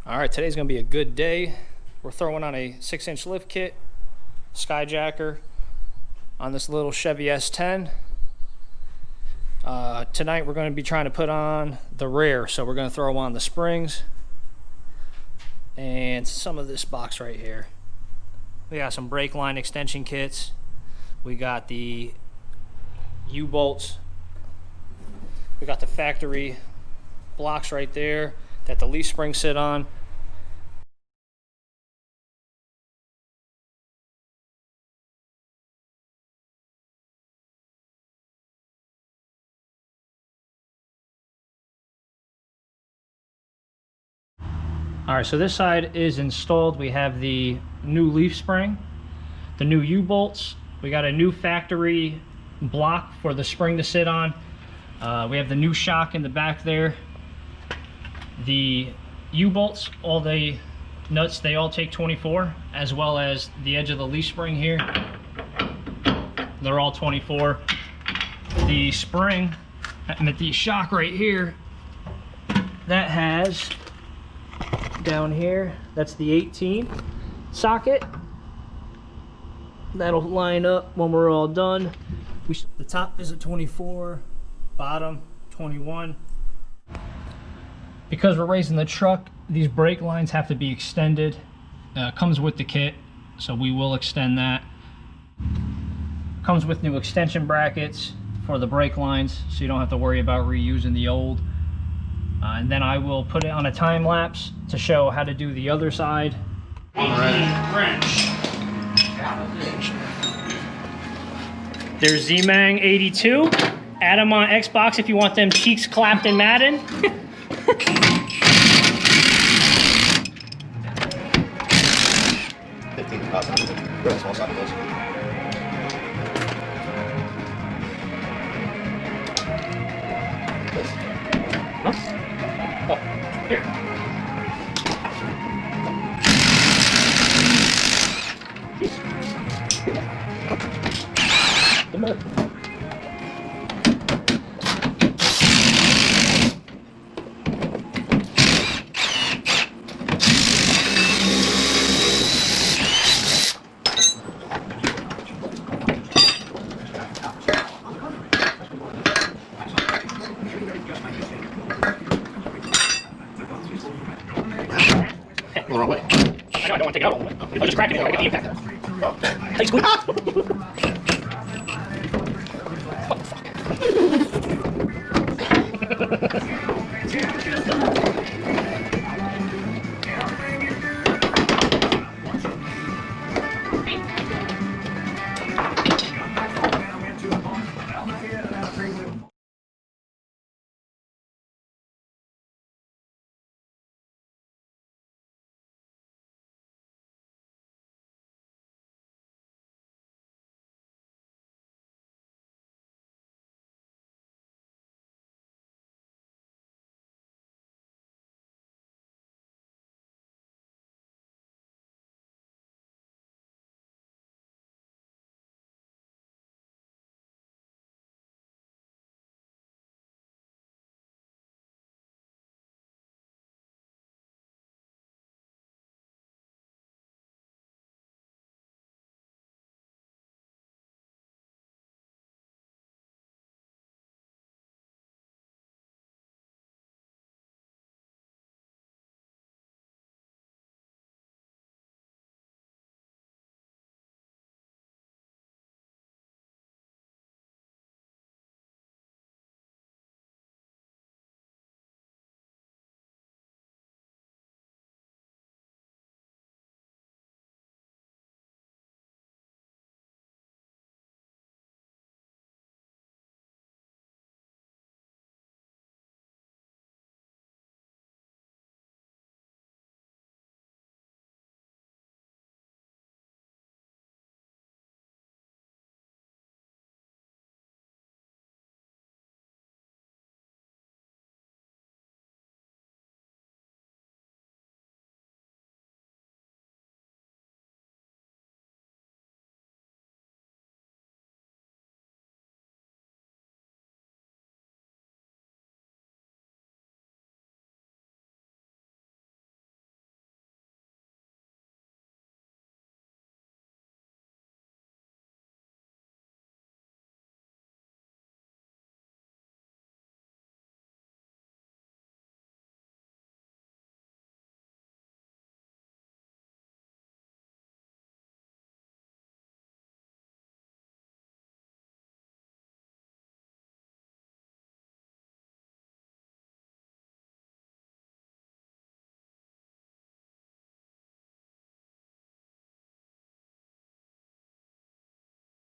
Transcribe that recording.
All right, today's gonna be a good day. We're throwing on a 6-inch lift kit, Skyjacker, on this little Chevy S10. Tonight we're gonna be trying to put on the rear, so we're gonna throw on the springs and some of this box right here. We got some brake line extension kits. We got the U-bolts. We got the factory blocks right there that the leaf springs sit on. All right, so this side is installed. We have the new leaf spring, the new U-bolts. We got a new factory block for the spring to sit on. We have the new shock in the back there. The U-bolts, all the nuts, they all take 24, as well as the edge of the leaf spring here. They're all 24. The spring, the shock right here, that has down here, that's the 18 socket. That'll line up when we're all done. The top is a 24, bottom 21. Because we're raising the truck, these brake lines have to be extended. Comes with the kit, so we will extend that. Comes with new extension brackets for the brake lines, so you don't have to worry about reusing the old. And then I will put it on a time lapse to show how to do the other side. Wrench. There's Z-Mang 82. Add them on Xbox if you want them cheeks clapped in Madden. Oh, here. Come on. The wrong way. I know, I don't want to take it out all the way. I was just cracking it, I get the impact. Hey, squeeze. What the fuck?